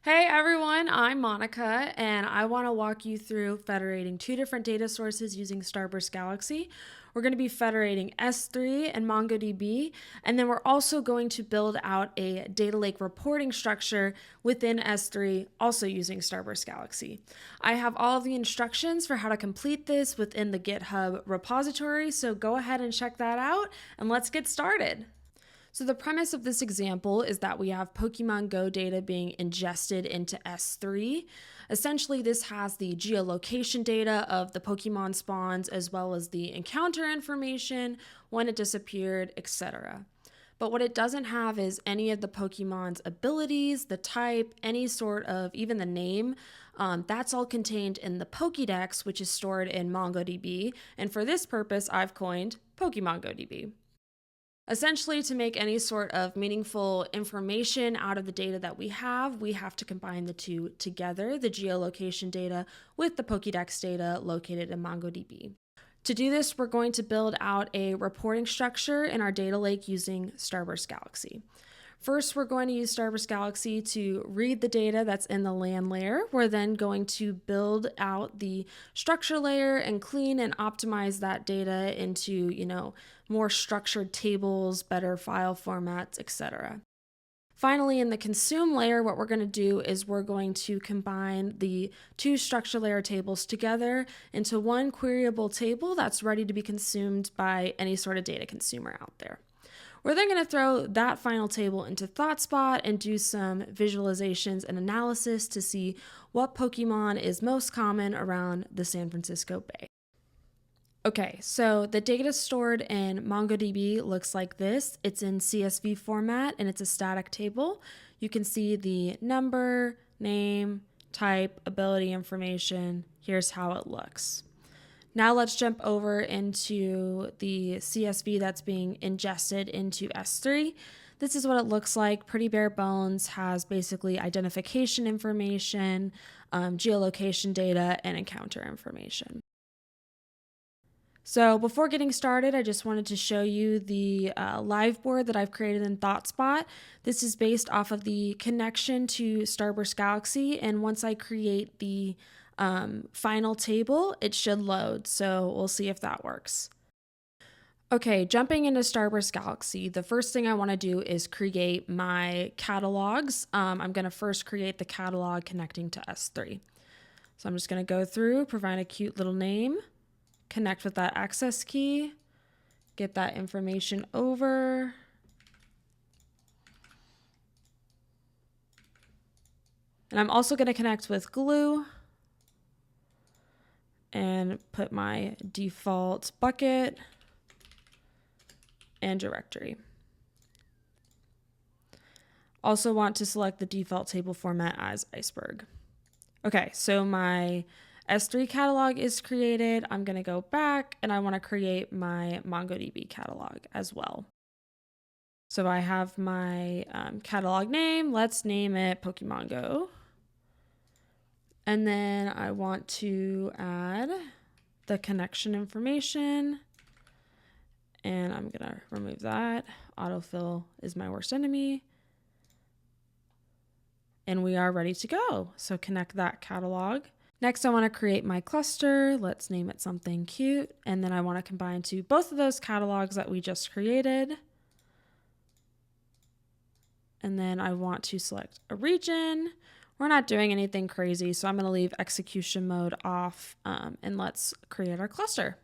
Hey everyone, I'm Monica, and I want to walk you through federating two different data sources using Starburst Galaxy. We're going to be federating S3 and MongoDB, and then we're also going to build out a data lake reporting structure within S3, also using Starburst Galaxy. I have all of the instructions for how to complete this within the GitHub repository, so go ahead and check that out, and let's get started. So the premise of this example is that we have Pokemon Go data being ingested into S3. Essentially, this has the geolocation data of the Pokemon spawns as well as the encounter information, when it disappeared, etc. But what it doesn't have is any of the Pokemon's abilities, the type, any sort of, even the name. That's all contained in the Pokédex, which is stored in MongoDB. And for this purpose, I've coined PokemongoDB. Essentially, to make any sort of meaningful information out of the data that we have to combine the two together, the geolocation data with the Pokédex data located in MongoDB. To do this, we're going to build out a reporting structure in our data lake using Starburst Galaxy. First, we're going to use Starburst Galaxy to read the data that's in the LAN layer. We're then going to build out the structure layer and clean and optimize that data into, more structured tables, better file formats, etc. Finally, in the consume layer, what we're going to do is we're going to combine the two structure layer tables together into one queryable table that's ready to be consumed by any sort of data consumer out there. We're then going to throw that final table into ThoughtSpot and do some visualizations and analysis to see what Pokemon is most common around the San Francisco Bay. Okay, so the data stored in MongoDB looks like this. It's in CSV format and it's a static table. You can see the number, name, type, ability information. Here's how it looks. Now let's jump over into the CSV that's being ingested into S3. This is what it looks like. Pretty bare bones, has basically identification information, geolocation data, and encounter information. So before getting started, I just wanted to show you the live board that I've created in ThoughtSpot. This is based off of the connection to Starburst Galaxy, and once I create the final table, it should load. So we'll see if that works. Okay, jumping into Starburst Galaxy, the first thing I want to do is create my catalogs. I'm going to first create the catalog connecting to S3. So I'm just going to go through, provide a cute little name, connect with that access key, get that information over. And I'm also going to connect with glue and put my default bucket and directory. Also want to select the default table format as Iceberg. Okay, so my S3 catalog is created. I'm going to go back and I want to create my MongoDB catalog as well. So I have my catalog name. Let's name it PokemonGo. And then I want to add the connection information. And I'm going to remove that. Autofill is my worst enemy. And we are ready to go. So connect that catalog. Next, I want to create my cluster. Let's name it something cute. And then I want to combine to both of those catalogs that we just created. And then I want to select a region. We're not doing anything crazy, so I'm going to leave execution mode off, and let's create our cluster.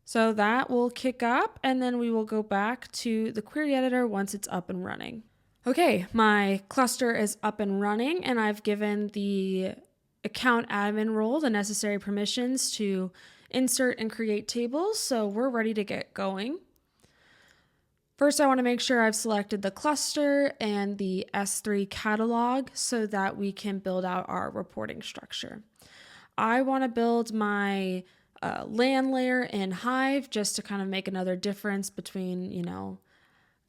So that will kick up, and then we will go back to the query editor once it's up and running. Okay, my cluster is up and running, and I've given the account admin role the necessary permissions to insert and create tables, so we're ready to get going. First, I want to make sure I've selected the cluster and the S3 catalog so that we can build out our reporting structure. I want to build my LAN layer in Hive just to kind of make another difference between,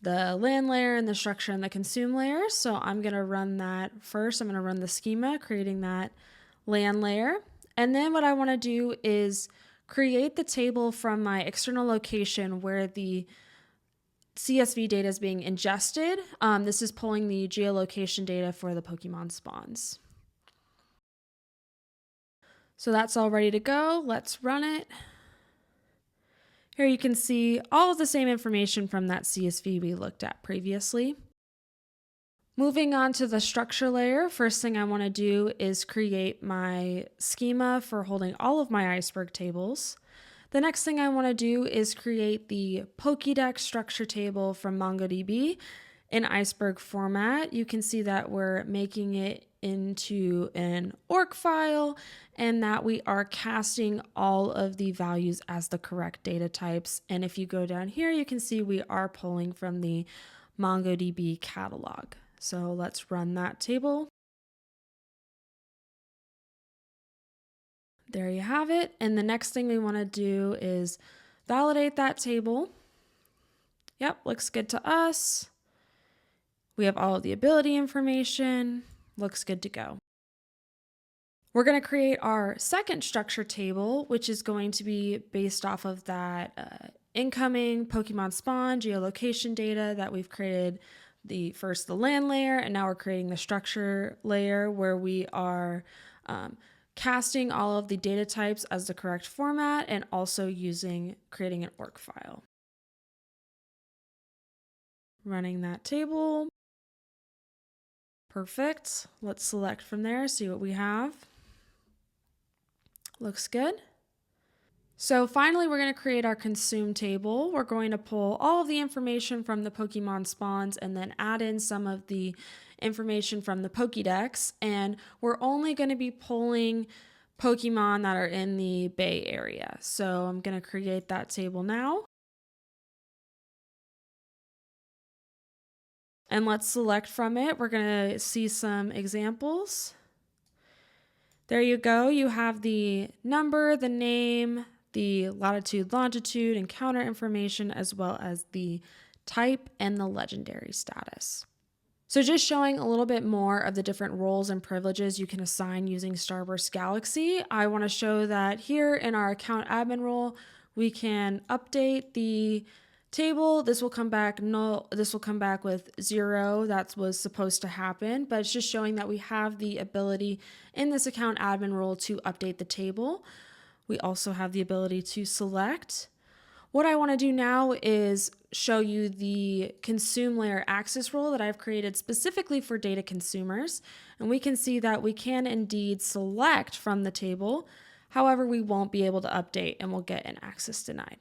the LAN layer and the structure and the consume layer. So I'm going to run that first. I'm going to run the schema, creating that LAN layer. And then what I want to do is create the table from my external location where the CSV data is being ingested. This is pulling the geolocation data for the Pokemon spawns. So that's all ready to go. Let's run it. Here you can see all of the same information from that CSV we looked at previously. Moving on to the structure layer, first thing I want to do is create my schema for holding all of my Iceberg tables. The next thing I want to do is create the Pokédex structure table from MongoDB in Iceberg format. You can see that we're making it into an org file and that we are casting all of the values as the correct data types. And if you go down here, you can see we are pulling from the MongoDB catalog. So let's run that table. There you have it. And the next thing we want to do is validate that table. Yep, looks good to us. We have all of the ability information. Looks good to go. We're going to create our second structure table, which is going to be based off of that incoming Pokemon spawn geolocation data that we've created. The land layer, and now we're creating the structure layer where we are casting all of the data types as the correct format and also creating an org file. Running that table. Perfect. Let's select from there, see what we have. Looks good. So finally, we're going to create our consume table. We're going to pull all of the information from the Pokemon spawns and then add in some of the information from the Pokédex. And we're only going to be pulling Pokemon that are in the Bay Area. So I'm going to create that table now. And let's select from it. We're going to see some examples. There you go. You have the number, the name, the latitude, longitude, encounter information, as well as the type and the legendary status. So just showing a little bit more of the different roles and privileges you can assign using Starburst Galaxy, I want to show that here in our account admin role, we can update the table. This will come back null. This will come back with 0. That was supposed to happen, but it's just showing that we have the ability in this account admin role to update the table. We also have the ability to select. What I want to do now is show you the consume layer access role that I've created specifically for data consumers. And we can see that we can indeed select from the table. However, we won't be able to update and we'll get an access denied.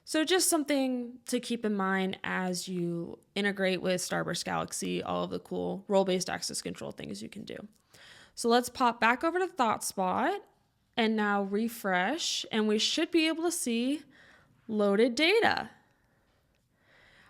So just something to keep in mind as you integrate with Starburst Galaxy, all of the cool role-based access control things you can do. So let's pop back over to ThoughtSpot and now refresh, and we should be able to see loaded data.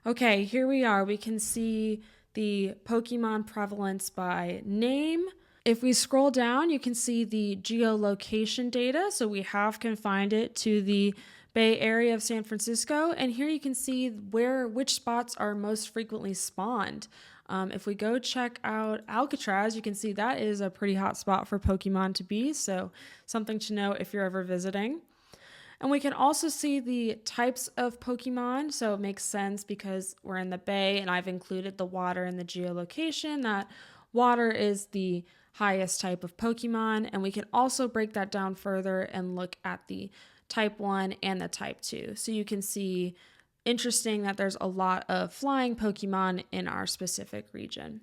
Okay, here we are. We can see the Pokemon prevalence by name. If we scroll down, you can see the geolocation data. So we have confined it to the Bay Area of San Francisco. And here you can see which spots are most frequently spawned. If we go check out Alcatraz, you can see that is a pretty hot spot for Pokemon to be. So something to know if you're ever visiting. And we can also see the types of Pokemon. So it makes sense because we're in the bay and I've included the water in the geolocation. That water is the highest type of Pokemon. And we can also break that down further and look at the type 1 and the type 2. So you can see, interesting that there's a lot of flying Pokemon in our specific region.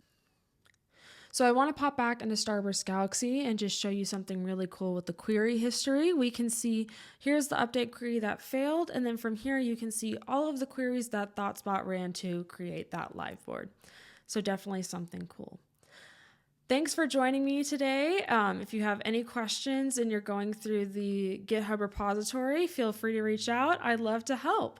So I want to pop back into Starburst Galaxy and just show you something really cool with the query history. We can see here's the update query that failed, and then from here you can see all of the queries that ThoughtSpot ran to create that live board. So definitely something cool. Thanks for joining me today. If you have any questions and you're going through the GitHub repository, feel free to reach out. I'd love to help.